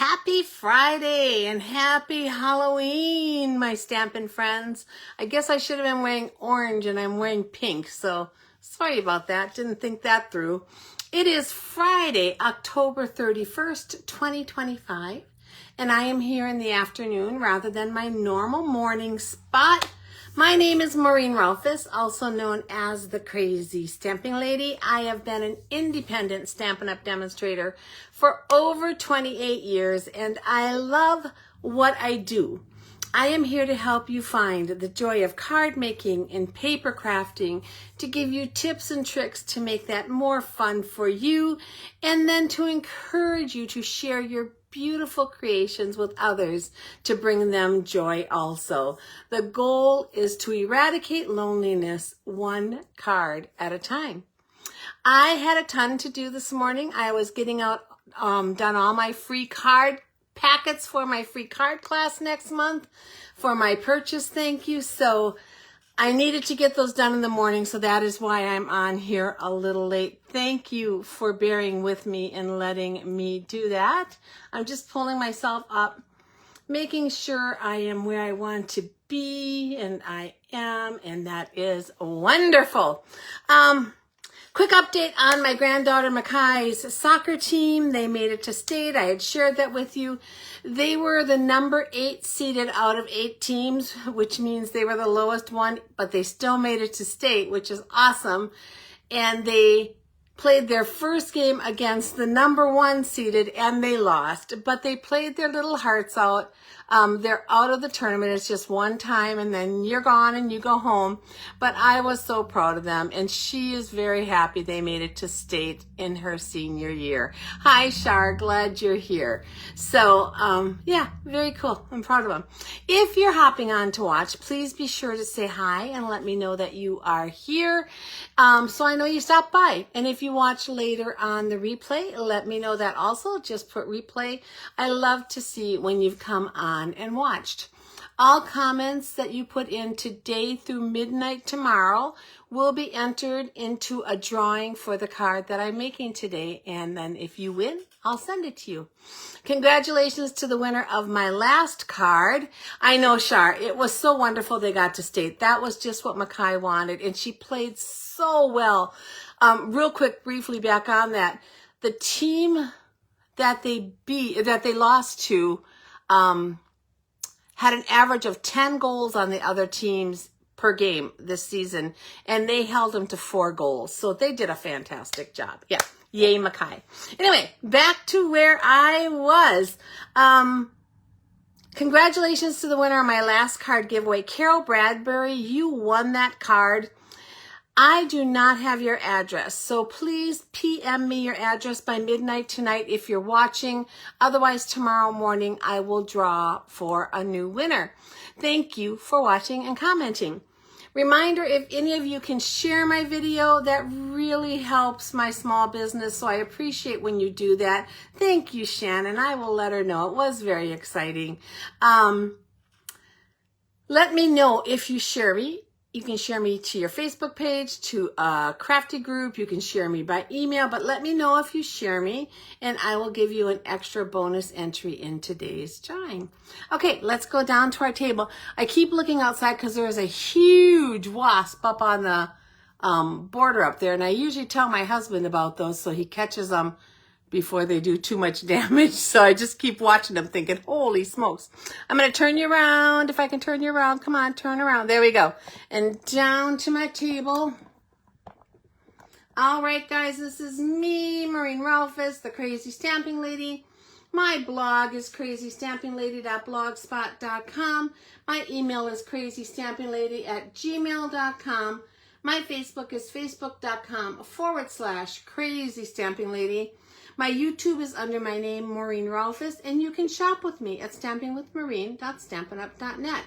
Happy Friday and happy Halloween, my Stampin' friends. I guess I should have been wearing orange and I'm wearing pink, so sorry about that. Didn't think that through. It is Friday, October 31st, 2025, and I am here in the afternoon rather than my normal morning spot. My name is Maureen Rolfes, also known as the Crazy Stamping Lady. I have been an independent Stampin' Up! Demonstrator for over 28 years, and I love what I do. I am here to help you find the joy of card making and paper crafting, to give you tips and tricks to make that more fun for you, and then to encourage you to share your beautiful creations with others to bring them joy also. The goal is to eradicate loneliness one card at a time. I had a ton to do this morning. I was getting out, done all my free card packets for my free card class next month for my purchase thank you. So I needed to get those done in the morning, so that is why I'm on here a little late. Thank you for bearing with me and letting me do that. I'm just pulling myself up, making sure I am where I want to be, and I am, and that is wonderful. Quick update on my granddaughter Makai's soccer team. They made it to state. I had shared that with you. They were the number 8 seeded out of 8 teams, which means they were the lowest one, but they still made it to state, which is awesome. And they played their first game against the number 1 seeded, and they lost, but they played their little hearts out. They're out of the tournament. It's just one time and then you're gone and you go home. But I was so proud of them, and she is very happy they made it to state in her senior year. Hi, Shar, glad you're here. So, yeah, very cool. I'm proud of them. If you're hopping on to watch, please be sure to say hi and let me know that you are here, so I know you stopped by. And if you watch later on the replay, let me know that also. Just put replay. I love to see when you've come on and watched. All comments that you put in today through midnight tomorrow will be entered into a drawing for the card that I'm making today, and then if you win, I'll send it to you. Congratulations to the winner of my last card. I know, Shar, it was so wonderful they got to state. That was just what Makai wanted, and she played so well. Real quick, briefly back on that, the team that they lost to had an average of 10 goals on the other teams per game this season, and they held them to 4 goals. So they did a fantastic job. Yeah. Yay, Makai. Anyway, back to where I was. Congratulations to the winner of my last card giveaway. Carol Bradbury, you won that card. I do not have your address, so please PM me your address by midnight tonight if you're watching. Otherwise, tomorrow morning I will draw for a new winner. Thank you for watching and commenting. Reminder, if any of you can share my video, that really helps my small business, so I appreciate when you do that. Thank you, Shannon. I will let her know. It was very exciting. Let me know if you share me. You can share me to your Facebook page, to a crafty group. You can share me by email, but let me know if you share me, and I will give you an extra bonus entry in today's drawing. Okay, let's go down to our table. I keep looking outside because there is a huge wasp up on the border up there, and I usually tell my husband about those so he catches them before they do too much damage. So I just keep watching them thinking, holy smokes. I'm going to turn you around. If I can turn you around, come on, turn around. There we go. And down to my table. All right, guys, this is me, Maureen Rolfes, the Crazy Stamping Lady. My blog is crazystampinglady.blogspot.com. My email is crazystampinglady@gmail.com. My Facebook is facebook.com/crazystampinglady. My YouTube is under my name, Maureen Rolfes, and you can shop with me at stampingwithmaureen.stampinup.net.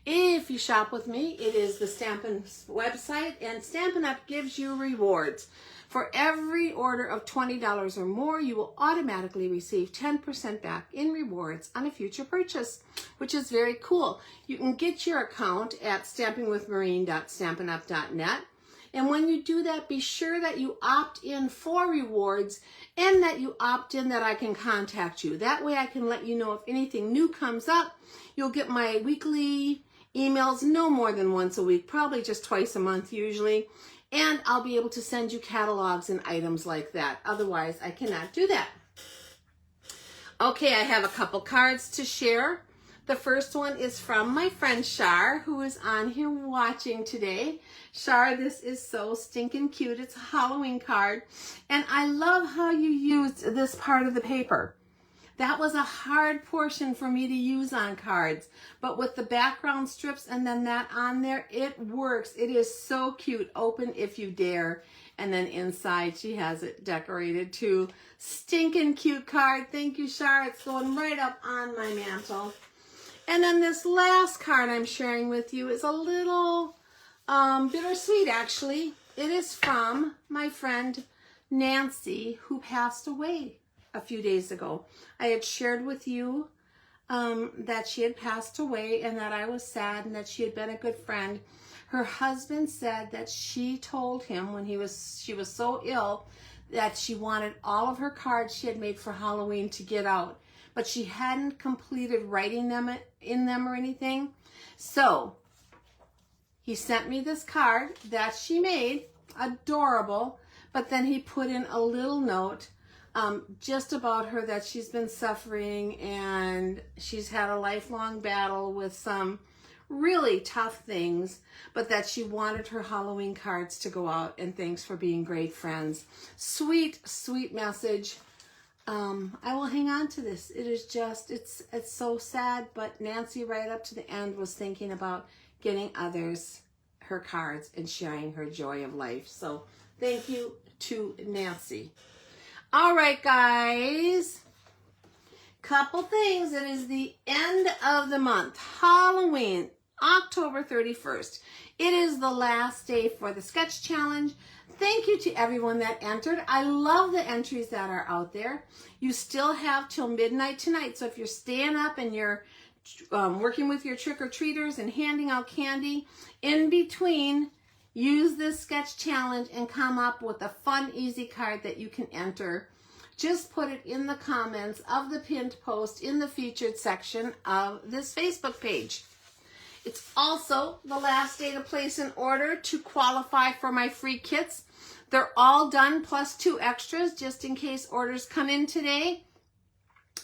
If you shop with me, it is the Stampin' website, and Stampin' Up! Gives you rewards. For every order of $20 or more, you will automatically receive 10% back in rewards on a future purchase, which is very cool. You can get your account at stampingwithmaureen.stampinup.net. And when you do that, be sure that you opt in for rewards and that you opt in that I can contact you. That way I can let you know if anything new comes up. You'll get my weekly emails no more than once a week, probably just twice a month usually. And I'll be able to send you catalogs and items like that. Otherwise, I cannot do that. Okay, I have a couple cards to share. The first one is from my friend Shar, who is on here watching today. Shar, this is so stinking cute. It's a Halloween card. And I love how you used this part of the paper. That was a hard portion for me to use on cards. But with the background strips and then that on there, it works. It is so cute. Open if you dare. And then inside she has it decorated too. Stinking cute card. Thank you, Shar. It's going right up on my mantle. And then this last card I'm sharing with you is a little bittersweet, actually. It is from my friend Nancy, who passed away a few days ago. I had shared with you that she had passed away and that I was sad and that she had been a good friend. Her husband said that she told him when she was so ill that she wanted all of her cards she had made for Halloween to get out, but she hadn't completed writing them in them or anything. So he sent me this card that she made, adorable, but then he put in a little note just about her, that she's been suffering and she's had a lifelong battle with some really tough things, but that she wanted her Halloween cards to go out, and thanks for being great friends. Sweet, sweet message. I will hang on to this. It is just, it's so sad, but Nancy right up to the end was thinking about getting others her cards and sharing her joy of life. So thank you to Nancy. All right, guys. Couple things. It is the end of the month. Halloween, October 31st. It is the last day for the sketch challenge. Thank you to everyone that entered. I love the entries that are out there. You still have till midnight tonight. So if you're staying up and you're working with your trick-or-treaters and handing out candy, in between, use this sketch challenge and come up with a fun, easy card that you can enter. Just put it in the comments of the pinned post in the featured section of this Facebook page. It's also the last day to place an order to qualify for my free kits. They're all done plus 2 extras just in case orders come in today.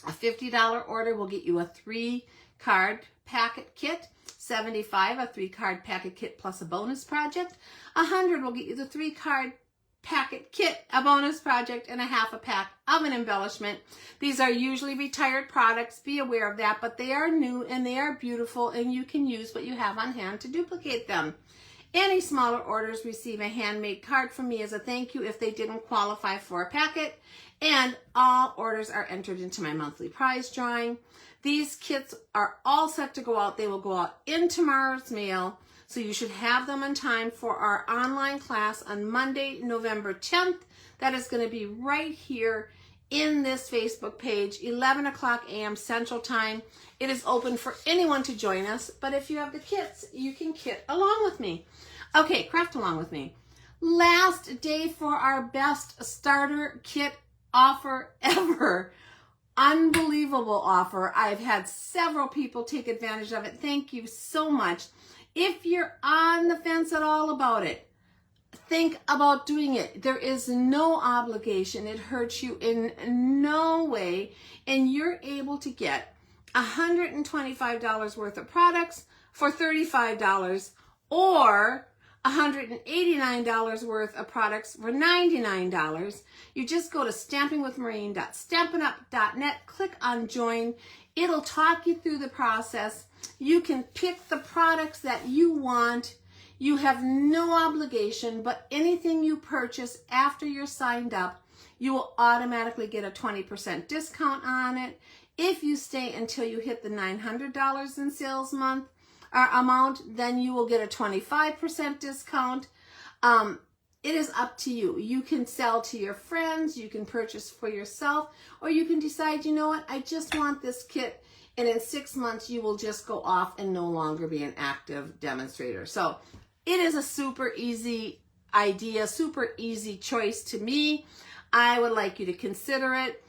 A $50 order will get you a 3-card packet kit. $75, a 3-card packet kit plus a bonus project. $100 will get you the 3-card packet kit, a bonus project, and a half a pack of an embellishment. These are usually retired products. Be aware of that, but they are new and they are beautiful, and you can use what you have on hand to duplicate them. Any smaller orders receive a handmade card from me as a thank you if they didn't qualify for a packet, and all orders are entered into my monthly prize drawing. These kits are all set to go out. They will go out in tomorrow's mail, so you should have them in time for our online class on Monday, November 10th. That is going to be right here in this Facebook page, 11 o'clock a.m. Central Time. It is open for anyone to join us, but if you have the kits, you can kit along with me. Okay, craft along with me. Last day for our best starter kit offer ever. Unbelievable offer. I've had several people take advantage of it. Thank you so much. If you're on the fence at all about it, think about doing it. There is no obligation. It hurts you in no way, and you're able to get $125 worth of products for $35, or $189 worth of products for $99. You just go to stampingwithmaureen.stampinup.net, click on join. It'll talk you through the process. You can pick the products that you want. You have no obligation, but anything you purchase after you're signed up, you will automatically get a 20% discount on it. If you stay until you hit the $900 in sales amount, then you will get a 25% discount. It is up to you. You can sell to your friends, you can purchase for yourself, or you can decide, you know what, I just want this kit, and in 6 months you will just go off and no longer be an active demonstrator. So it is a super easy idea, super easy choice to me. I would like you to consider it.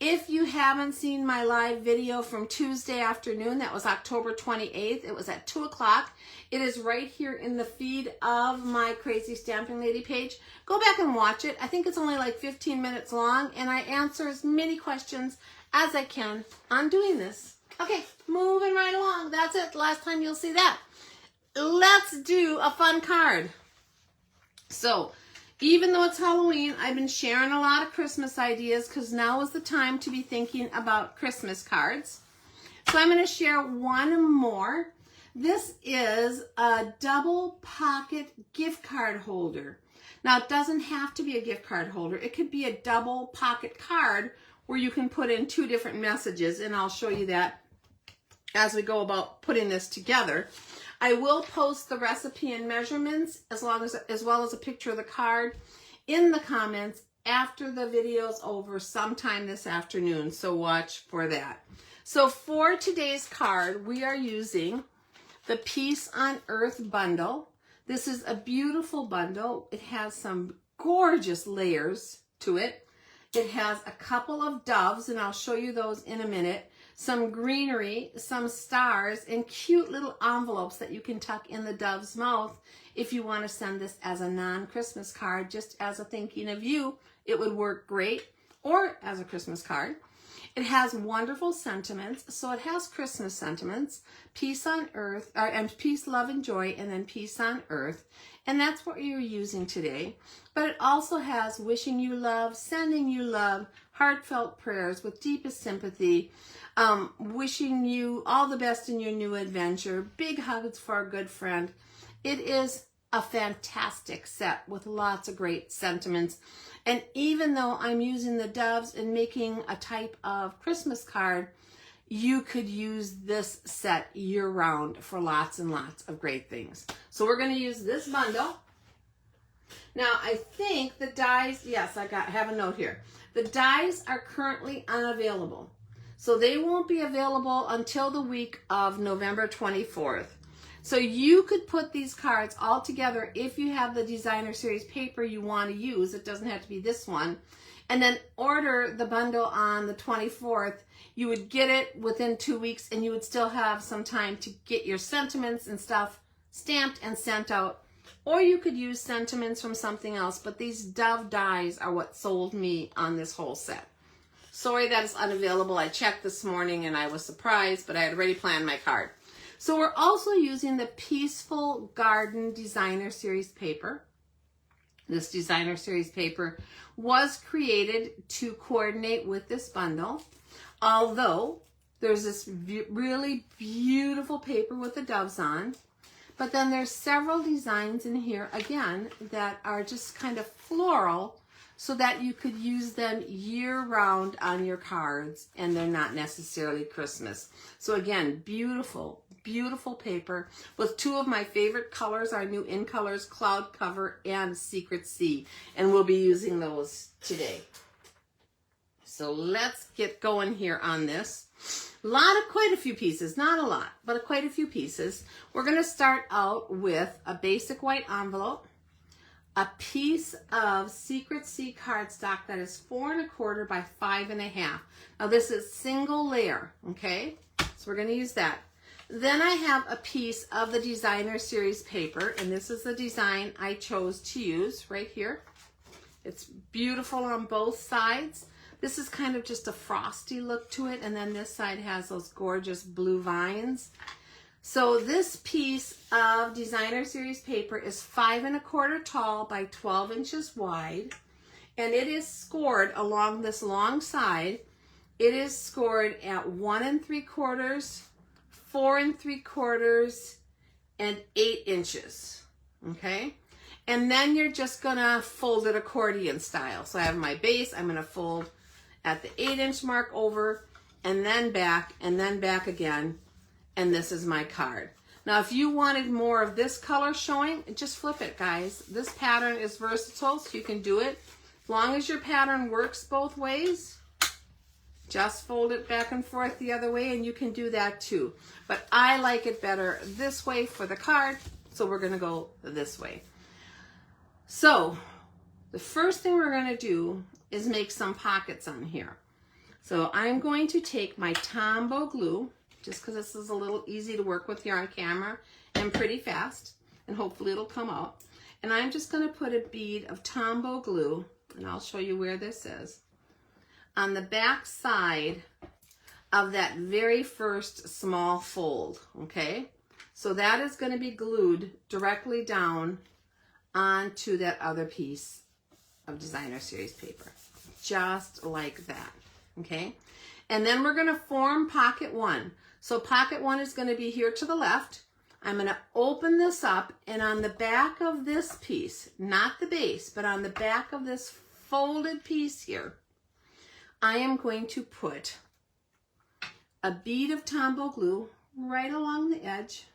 If you haven't seen my live video from Tuesday afternoon, that was October 28th. It was at 2 o'clock. It is right here in the feed of my Crazy Stamping Lady page. Go back and watch it. I think it's only like 15 minutes long, and I answer as many questions as I can on doing this. Okay, moving right along. That's it. Last time you'll see that. Let's do a fun card. So, even though it's Halloween, I've been sharing a lot of Christmas ideas because now is the time to be thinking about Christmas cards. So I'm going to share one more. This is a double pocket gift card holder. Now, it doesn't have to be a gift card holder. It could be a double pocket card where you can put in 2 different messages, and I'll show you that as we go about putting this together. I will post the recipe and measurements as well as a picture of the card in the comments after the video's over sometime this afternoon, so watch for that. So for today's card, we are using the Peace on Earth bundle. This is a beautiful bundle. It has some gorgeous layers to it. It has a couple of doves, and I'll show you those in a minute. Some greenery, some stars, and cute little envelopes that you can tuck in the dove's mouth if you want to send this as a non-Christmas card, just as a thinking of you. It would work great, or as a Christmas card. It has wonderful sentiments, so it has Christmas sentiments, peace on earth, and peace, love, and joy, and then peace on earth, and that's what you're using today. But it also has wishing you love, sending you love, heartfelt prayers with deepest sympathy, wishing you all the best in your new adventure, big hugs for a good friend. It is a fantastic set with lots of great sentiments. And even though I'm using the doves and making a type of Christmas card, you could use this set year-round for lots and lots of great things. So we're going to use this bundle. Now, I think the dies, yes, I have a note here. The dies are currently unavailable. So they won't be available until the week of November 24th. So you could put these cards all together if you have the designer series paper you want to use. It doesn't have to be this one. And then order the bundle on the 24th. You would get it within 2 weeks, and you would still have some time to get your sentiments and stuff stamped and sent out. Or you could use sentiments from something else, but these dove dies are what sold me on this whole set. Sorry that it's unavailable. I checked this morning and I was surprised, but I had already planned my card. So we're also using the Peaceful Garden Designer Series paper. This Designer Series paper was created to coordinate with this bundle, although there's this really beautiful paper with the doves on, but then there's several designs in here, again, that are just kind of floral, so that you could use them year-round on your cards, and they're not necessarily Christmas. So again, beautiful, beautiful paper with 2 of my favorite colors, our new in colors, Cloud Cover and Secret Sea, and we'll be using those today. So let's get going here on this. Quite a few pieces, not a lot, but quite a few pieces. We're going to start out with a basic white envelope, a piece of Secret Sea cardstock that is 4 1/4 by 5 1/2. Now this is single layer, okay? So we're going to use that. Then I have a piece of the Designer Series paper, and this is the design I chose to use right here. It's beautiful on both sides. This is kind of just a frosty look to it, and then this side has those gorgeous blue vines. So this piece of Designer Series paper is 5 1/4 tall by 12 inches wide, and it is scored along this long side. It is scored at 1 3/4, 4 3/4, and 8 inches, okay? And then you're just gonna fold it accordion style. So I have my base, I'm gonna fold at the 8-inch mark over, and then back again, and this is my card. Now, if you wanted more of this color showing, just flip it, guys. This pattern is versatile, so you can do it. As long as your pattern works both ways, just fold it back and forth the other way, and you can do that too. But I like it better this way for the card, so we're gonna go this way. So the first thing we're going to do is make some pockets on here. So I'm going to take my Tombow glue, just because this is a little easy to work with here on camera and pretty fast, and hopefully it'll come out. And I'm just going to put a bead of Tombow glue, and I'll show you where this is, on the back side of that very first small fold, okay? So that is going to be glued directly down onto that other piece of designer series paper, just like that, okay? And then we're going to form pocket one. So pocket one is going to be here to the left. I'm going to open this up, and on the back of this piece, not the base, but on the back of this folded piece here, I am going to put a bead of Tombow glue right along the edge,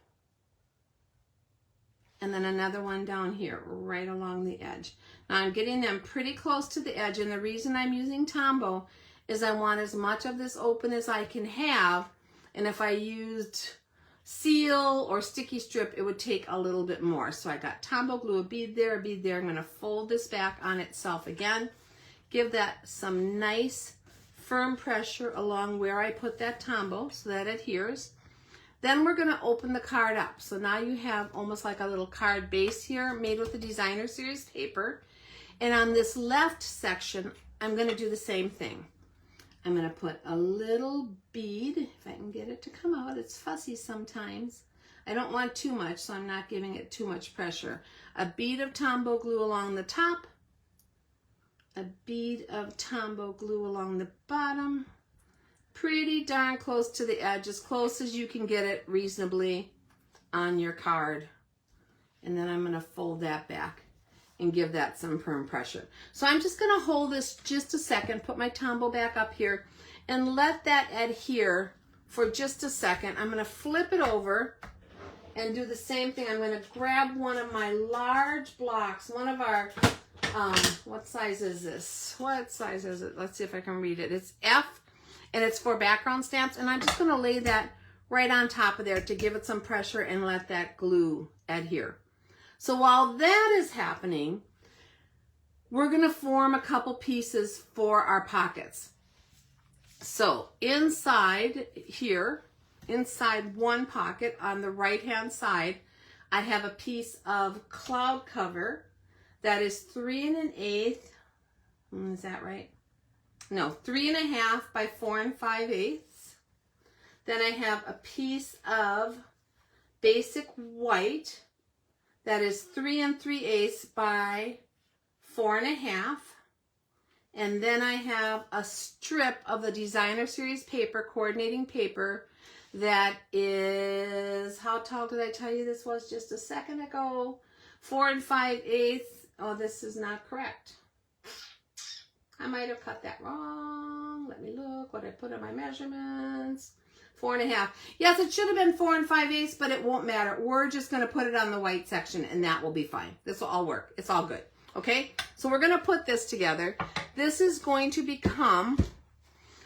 and then another one down here right along the edge. Now I'm getting them pretty close to the edge, and the reason I'm using Tombow is I want as much of this open as I can have, and if I used seal or sticky strip, it would take a little bit more. So I got Tombow glue, a bead there, a bead there. I'm going to fold this back on itself again, give that some nice firm pressure along where I put that Tombow so that it adheres. Then we're going to open the card up. So now you have almost like a little card base here made with the designer series paper. And on this left section, I'm going to do the same thing. I'm going to put a little bead, if I can get it to come out. It's fussy sometimes. I don't want too much, so I'm not giving it too much pressure. A bead of Tombow glue along the top, a bead of Tombow glue along the bottom, pretty darn close to the edge, as close as you can get it reasonably on your card. And then I'm going to fold that back and give that some firm pressure. So I'm just going to hold this just a second, put my Tombow back up here, and let that adhere for just a second. I'm going to flip it over and do the same thing. I'm going to grab one of my large blocks, one of our what size is this? What size is it? Let's see if I can read it. It's F, and it's for background stamps, and I'm just going to lay that right on top of there to give it some pressure and let that glue adhere. So while that is happening, we're going to form a couple pieces for our pockets. So inside here, inside one pocket on the right hand side, I have a piece of cloud cover that is 3 1/8. Is that right? No, 3 1/2 by 4 5/8. Then I have a piece of basic white that is 3 3/8 by 4 1/2. And then I have a strip of the designer series paper, coordinating paper, that is, how tall did I tell you this was just a second ago? 4 5/8. Oh, this is not correct. I might have cut that wrong. Let me look what I put in my measurements. 4 1/2. Yes, it should have been 4 5/8, but it won't matter. We're just going to put it on the white section, and that will be fine. This will all work. It's all good. Okay? So we're going to put this together. This is going to become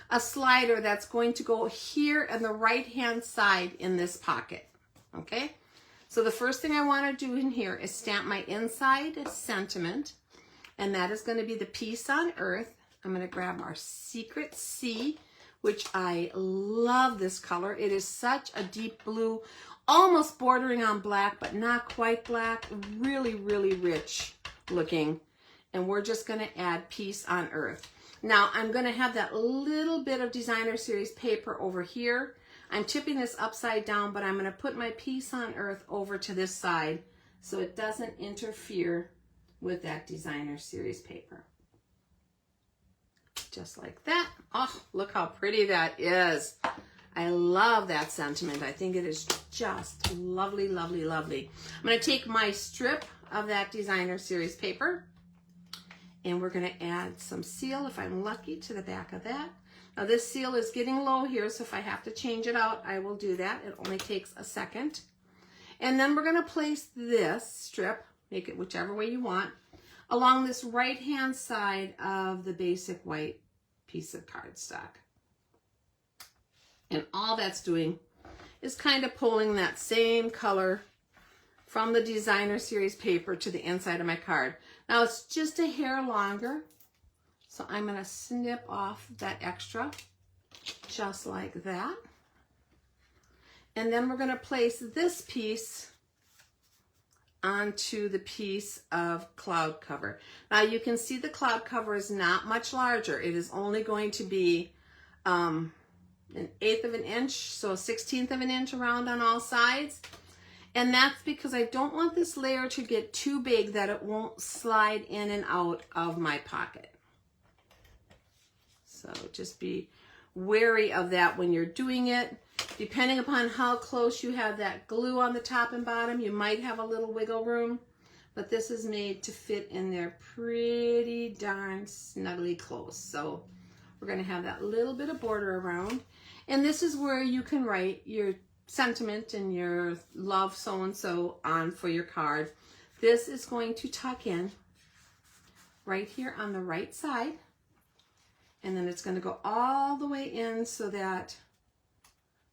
a slider that's going to go here on the right-hand side in this pocket. Okay? So the first thing I want to do in here is stamp my inside sentiment, and that is going to be the Peace on Earth. I'm going to grab our Secret C, which I love this color. It is such a deep blue, almost bordering on black, but not quite black. Really, really rich looking. And we're just going to add Peace on Earth. Now, I'm going to have that little bit of designer series paper over here. I'm tipping this upside down, but I'm going to put my Peace on Earth over to this side so it doesn't interfere with that designer series paper. Just like that. Oh, look how pretty that is. I love that sentiment. I think it is just lovely, lovely, lovely. I'm going to take my strip of that designer series paper, and we're going to add some seal, if I'm lucky, to the back of that. Now this seal is getting low here, so if I have to change it out, I will do that. It only takes a second. And then we're going to place this strip, make it whichever way you want, along this right-hand side of the basic white piece of cardstock. And all that's doing is kind of pulling that same color from the designer series paper to the inside of my card. Now it's just a hair longer, so I'm going to snip off that extra, just like that. And then we're going to place this piece onto the piece of cloud cover. Now you can see the cloud cover is not much larger. It is only going to be 1/8 of an inch, so 1/16 of an inch around on all sides. And that's because I don't want this layer to get too big that it won't slide in and out of my pocket. So just be wary of that when you're doing it. Depending upon how close you have that glue on the top and bottom, you might have a little wiggle room, but this is made to fit in there pretty darn snugly close. So we're going to have that little bit of border around, and this is where you can write your sentiment and your love so-and-so on for your card. This is going to tuck in right here on the right side, and then it's going to go all the way in so that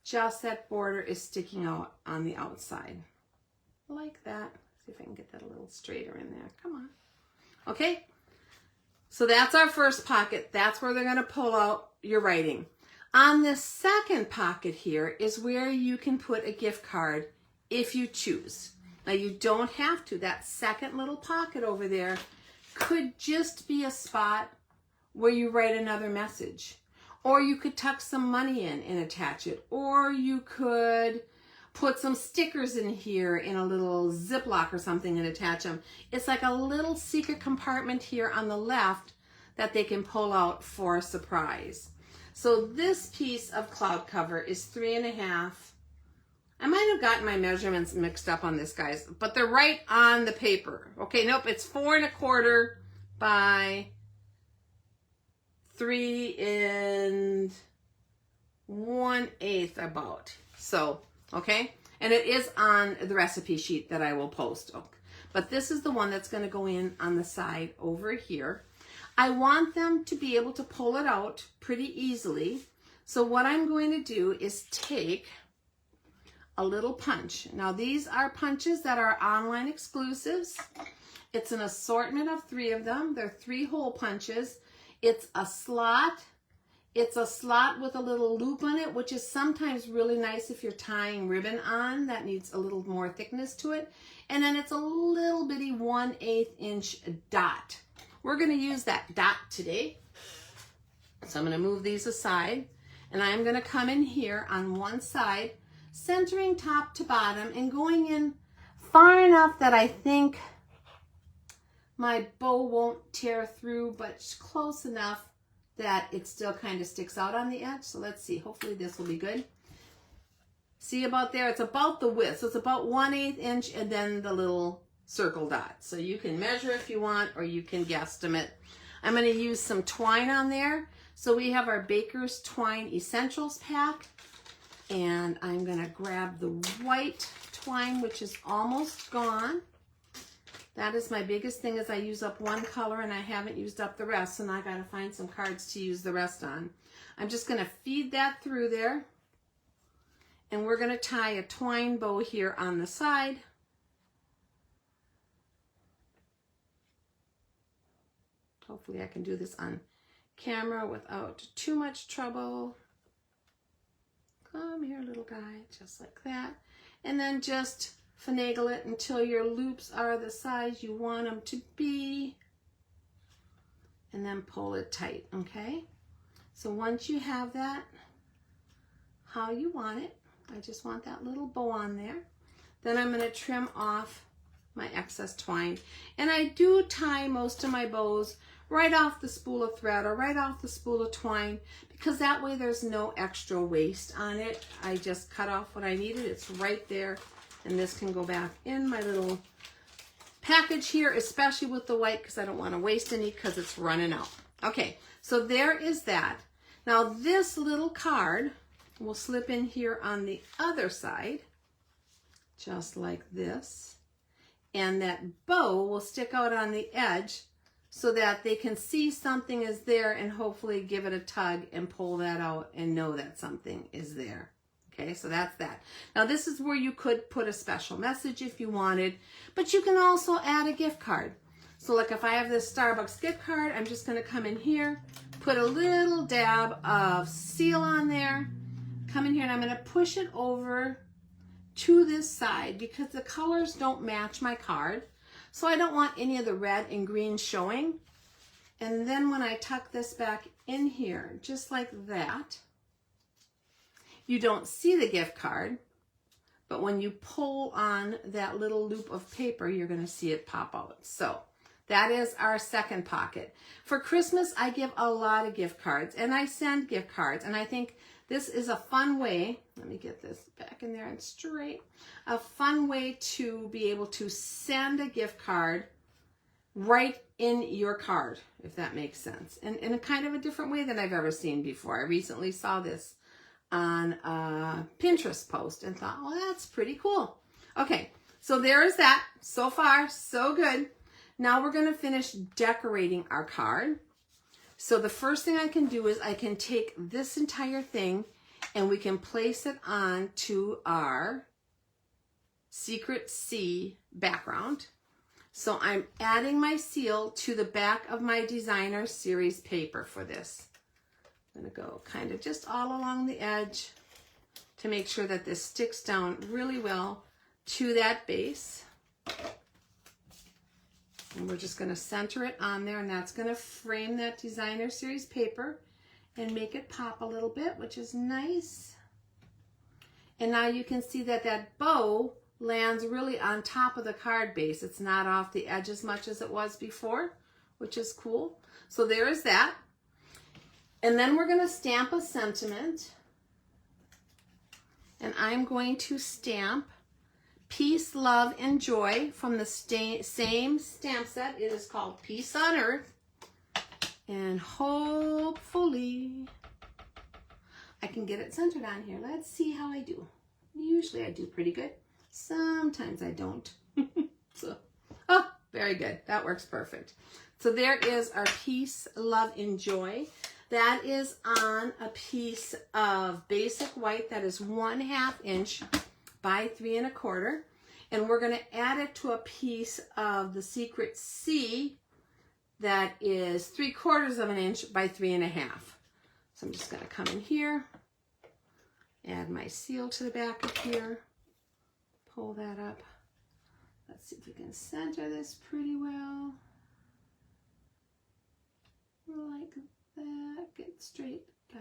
just that border is sticking out on the outside, like that. See if I can get that a little straighter in there. Come on. Okay, so that's our first pocket. That's where they're going to pull out your writing. On this second pocket here is where you can put a gift card if you choose. Now you don't have to. That second little pocket over there could just be a spot where you write another message. Or you could tuck some money in and attach it. Or you could put some stickers in here in a little Ziploc or something and attach them. It's like a little secret compartment here on the left that they can pull out for a surprise. So this piece of cloud cover is 3.5. I might have gotten my measurements mixed up on this, guys, but they're right on the paper. Okay, nope, it's 4.25 by 3 1/8 about. So, okay, and it is on the recipe sheet that I will post. Okay. But this is the one that's going to go in on the side over here. I want them to be able to pull it out pretty easily. So what I'm going to do is take a little punch. Now these are punches that are online exclusives. It's an assortment of 3 of them. They're 3-hole punches. It's a slot. It's a slot with a little loop on it, which is sometimes really nice if you're tying ribbon on. That needs a little more thickness to it. And then it's a little bitty 1/8 inch dot. We're going to use that dot today. So I'm going to move these aside. And I'm going to come in here on one side, centering top to bottom and going in far enough that I think my bow won't tear through, but close enough that it still kind of sticks out on the edge. So let's see, hopefully this will be good. See about there, it's about the width. So it's about 1/8 inch and then the little circle dot. So you can measure if you want, or you can guesstimate. I'm gonna use some twine on there. So we have our Baker's Twine Essentials pack, and I'm gonna grab the white twine, which is almost gone. That is my biggest thing, is I use up one color and I haven't used up the rest, so now I gotta find some cards to use the rest on. I'm just gonna feed that through there, and we're gonna tie a twine bow here on the side. Hopefully I can do this on camera without too much trouble. Come here, little guy, just like that. And then just finagle it until your loops are the size you want them to be, and then pull it tight, okay? So once you have that how you want it, I just want that little bow on there, then I'm going to trim off my excess twine. And I do tie most of my bows right off the spool of thread or right off the spool of twine, because that way there's no extra waste on it. I just cut off what I needed. It's right there. And this can go back in my little package here, especially with the white, because I don't want to waste any because it's running out. Okay, so there is that. Now this little card will slip in here on the other side, just like this. And that bow will stick out on the edge so that they can see something is there and hopefully give it a tug and pull that out and know that something is there. Okay, so that's that. Now this is where you could put a special message if you wanted, but you can also add a gift card. So like if I have this Starbucks gift card, I'm just going to come in here, put a little dab of seal on there, come in here, and I'm going to push it over to this side because the colors don't match my card. So I don't want any of the red and green showing. And then when I tuck this back in here, just like that, you don't see the gift card, but when you pull on that little loop of paper, you're going to see it pop out. So that is our second pocket. For Christmas, I give a lot of gift cards, and I send gift cards, and I think this is a fun way, let me get this back in there and straight, a fun way to be able to send a gift card right in your card, if that makes sense. And in a kind of a different way than I've ever seen before. I recently saw this on a Pinterest post and thought, well, that's pretty cool. Okay, so there is that. So far, so good. Now we're going to finish decorating our card. So the first thing I can do is I can take this entire thing and we can place it on to our Secret C background. So I'm adding my seal to the back of my designer series paper for this. I'm going to go kind of just all along the edge to make sure that this sticks down really well to that base. And we're just going to center it on there, and that's going to frame that designer series paper and make it pop a little bit, which is nice. And now you can see that that bow lands really on top of the card base. It's not off the edge as much as it was before, which is cool. So there is that. And then we're going to stamp a sentiment. And I'm going to stamp Peace, Love, and Joy from the same stamp set. It is called Peace on Earth. And hopefully I can get it centered on here. Let's see how I do. Usually I do pretty good. Sometimes I don't. So, oh, very good. That works perfect. So there is our Peace, Love, and Joy. That is on a piece of basic white that is 1/2 inch by 3 1/4. And we're going to add it to a piece of the Secret C that is 3/4 inch by 3 1/2. So I'm just going to come in here, add my seal to the back of here, pull that up. Let's see if we can center this pretty well. Like that. Get straight, guy.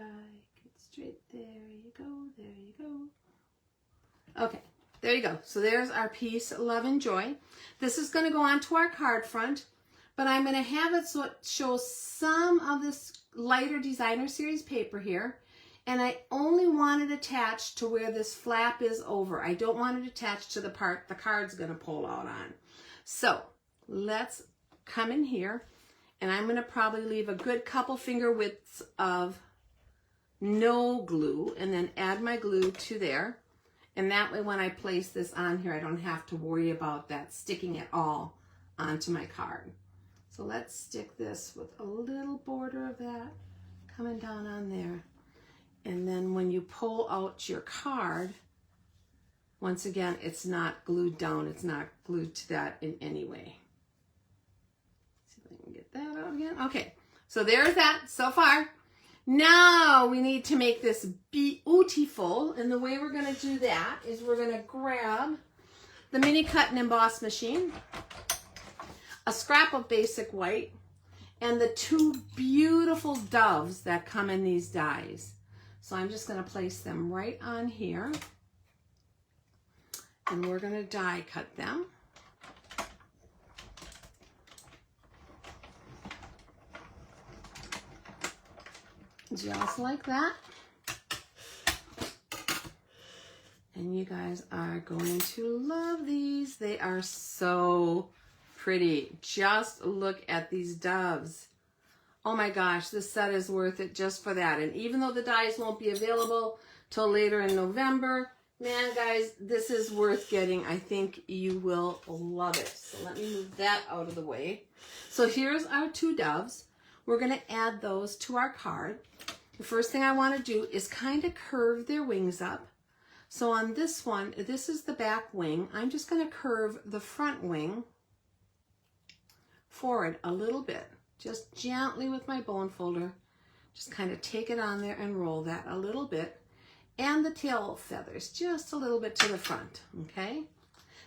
Get straight. There you go. There you go. Okay, there you go. So there's our Peace, Love, and Joy. This is going to go onto our card front, but I'm going to have it so it shows some of this lighter designer series paper here. And I only want it attached to where this flap is over. I don't want it attached to the part the card's going to pull out on. So let's come in here, and I'm going to probably leave a good couple finger widths of no glue and then add my glue to there. And that way when I place this on here, I don't have to worry about that sticking at all onto my card. So let's stick this with a little border of that coming down on there. And then when you pull out your card, once again, it's not glued down. It's not glued to that in any way. Let's see if I can get that out again. Okay, so there's that so far. Now we need to make this beautiful. And the way we're going to do that is we're going to grab the mini cut and emboss machine, a scrap of basic white, and the 2 beautiful doves that come in these dies. So I'm just going to place them right on here, and we're going to die cut them. Just like that. And you guys are going to love these. They are so pretty. Just look at these doves. Oh my gosh, this set is worth it just for that. And even though the dies won't be available till later in November, man, guys, this is worth getting. I think you will love it. So let me move that out of the way. So here's our 2 doves. We're going to add those to our card. The first thing I want to do is kind of curve their wings up. So on this one, this is the back wing. I'm just going to curve the front wing forward a little bit, just gently with my bone folder. Just kind of take it on there and roll that a little bit. And the tail feathers just a little bit to the front, okay?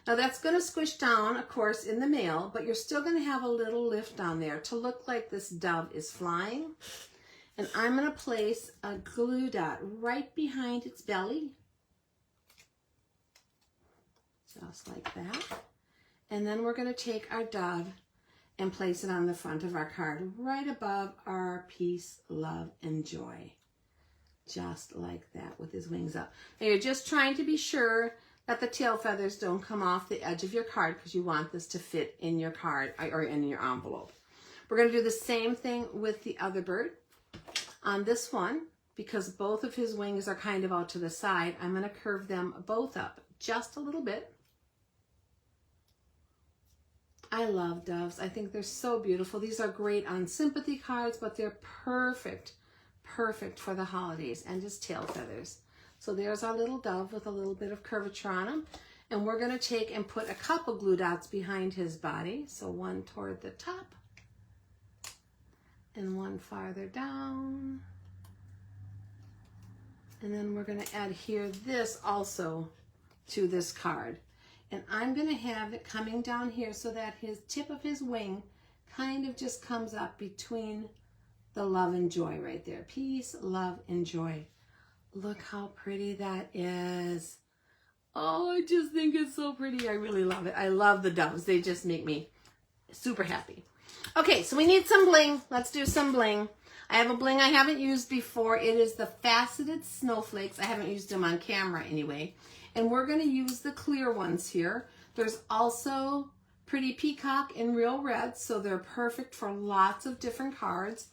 Now that's going to squish down, of course, in the male, but you're still going to have a little lift on there to look like this dove is flying. And I'm going to place a glue dot right behind its belly. Just like that. And then we're going to take our dove and place it on the front of our card, right above our peace, love, and joy. Just like that with his wings up. Now you're just trying to be sure that the tail feathers don't come off the edge of your card because you want this to fit in your card or in your envelope. We're going to do the same thing with the other bird. On this one, because both of his wings are kind of out to the side, I'm going to curve them both up just a little bit. I love doves. I think they're so beautiful. These are great on sympathy cards, but they're perfect for the holidays, and just tail feathers. So there's our little dove with a little bit of curvature on him. And we're going to take and put a couple glue dots behind his body. So one toward the top and one farther down. And then we're going to adhere this also to this card. And I'm going to have it coming down here so that his tip of his wing kind of just comes up between the love and joy right there. Peace, love, and joy. Look how pretty that is. Oh, I just think it's so pretty. I really love it. I love the doves. They just make me super happy. Okay, so we need some bling. Let's do some bling. I have a bling I haven't used before. It is the faceted snowflakes. I haven't used them on camera anyway. And we're going to use the clear ones here. There's also pretty peacock in real red, so they're perfect for lots of different cards.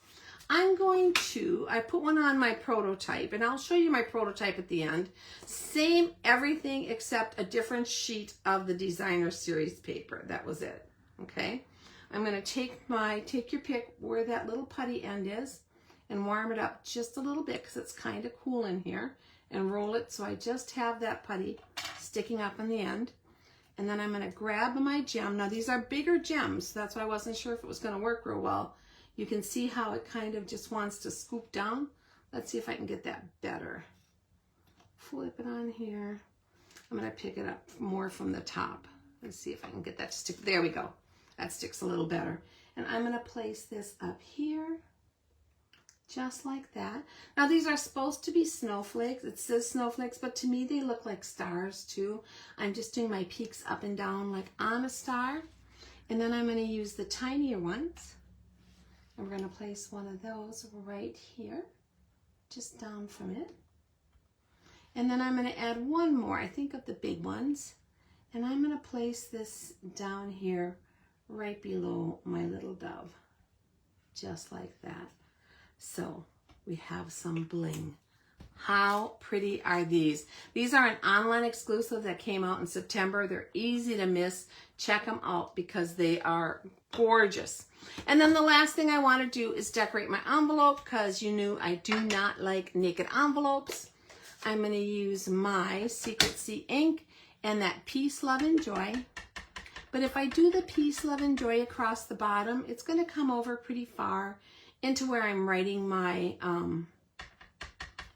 I put one on my prototype, and I'll show you my prototype at the end. Same everything except a different sheet of the designer series paper. That was it, okay? I'm going to take your pick where that little putty end is and warm it up just a little bit because it's kind of cool in here, and roll it so I just have that putty sticking up in the end. And then I'm going to grab my gem. Now these are bigger gems, so that's why I wasn't sure if it was going to work real well. You can see how it kind of just wants to scoop down. Let's see if I can get that better. Flip it on here. I'm going to pick it up more from the top. Let's see if I can get that to stick. There we go. That sticks a little better. And I'm going to place this up here, just like that. Now these are supposed to be snowflakes. It says snowflakes, but to me they look like stars too. I'm just doing my peaks up and down like on a star. And then I'm going to use the tinier ones. And we're going to place one of those right here, just down from it. And then I'm going to add one more, I think of the big ones. And I'm going to place this down here right below my little dove, just like that. So we have some bling. How pretty are these? These are an online exclusive that came out in September. They're easy to miss. Check them out because they are gorgeous. And then the last thing I want to do is decorate my envelope because you knew I do not like naked envelopes. I'm going to use my Secret Sea ink and that Peace, Love, and Joy. But if I do the Peace, Love, and Joy across the bottom, it's going to come over pretty far into where I'm writing my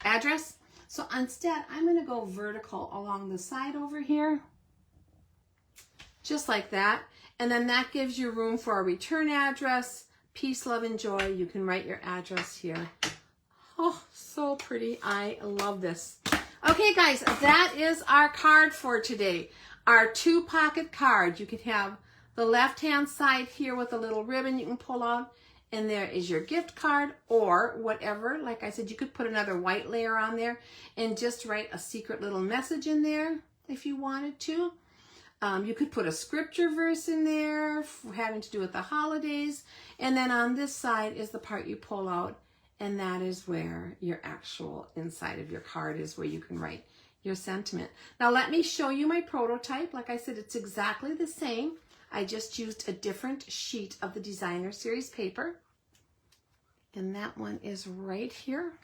address. So instead, I'm going to go vertical along the side over here, just like that. And then that gives you room for a return address, Peace, Love, and Joy. You can write your address here. Oh, so pretty. I love this. Okay, guys, that is our card for today. Our 2-pocket card. You can have the left-hand side here with a little ribbon you can pull out, and there is your gift card, or whatever. Like I said, you could put another white layer on there and just write a secret little message in there if you wanted to. You could put a scripture verse in there having to do with the holidays. And then on this side is the part you pull out, and that is where your actual inside of your card is, where you can write your sentiment. Now let me show you my prototype. Like I said, it's exactly the same. I just used a different sheet of the designer series paper. And that one is right here.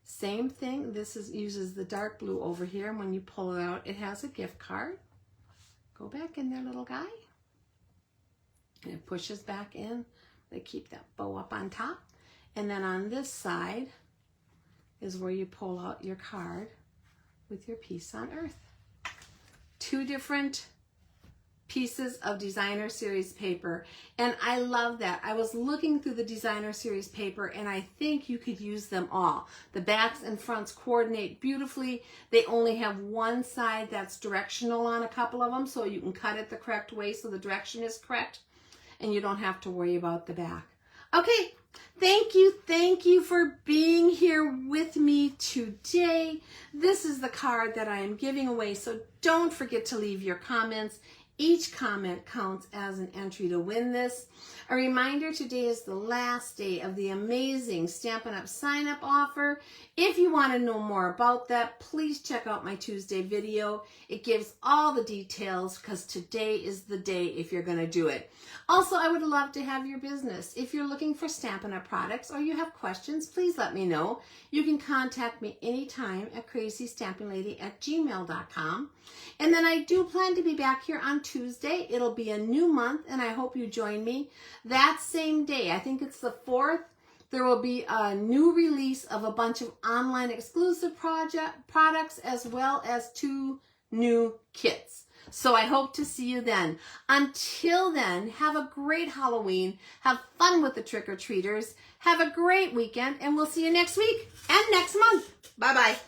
Same thing. This uses the dark blue over here. And when you pull it out, it has a gift card. Go back in there, little guy. And it pushes back in. They keep that bow up on top. And then on this side is where you pull out your card with your Peace on Earth. 2 different pieces of designer series paper, and I love that. I was looking through the designer series paper and I think you could use them all. The backs and fronts coordinate beautifully. They only have one side that's directional on a couple of them, so you can cut it the correct way so the direction is correct and you don't have to worry about the back. Okay, thank you for being here with me today. This is the card that I am giving away, so don't forget to leave your comments. Each comment counts as an entry to win this. A reminder, today is the last day of the amazing Stampin' Up! Sign-up offer. If you want to know more about that, please check out my Tuesday video. It gives all the details because today is the day if you're going to do it. Also, I would love to have your business. If you're looking for Stampin' Up! Products or you have questions, please let me know. You can contact me anytime at crazystampinglady@gmail.com. And then I do plan to be back here on Tuesday. It'll be a new month, and I hope you join me. That same day, I think it's the 4th, there will be a new release of a bunch of online exclusive products as well as 2 new kits. So I hope to see you then. Until then, have a great Halloween. Have fun with the trick-or-treaters. Have a great weekend, and we'll see you next week and next month. Bye-bye.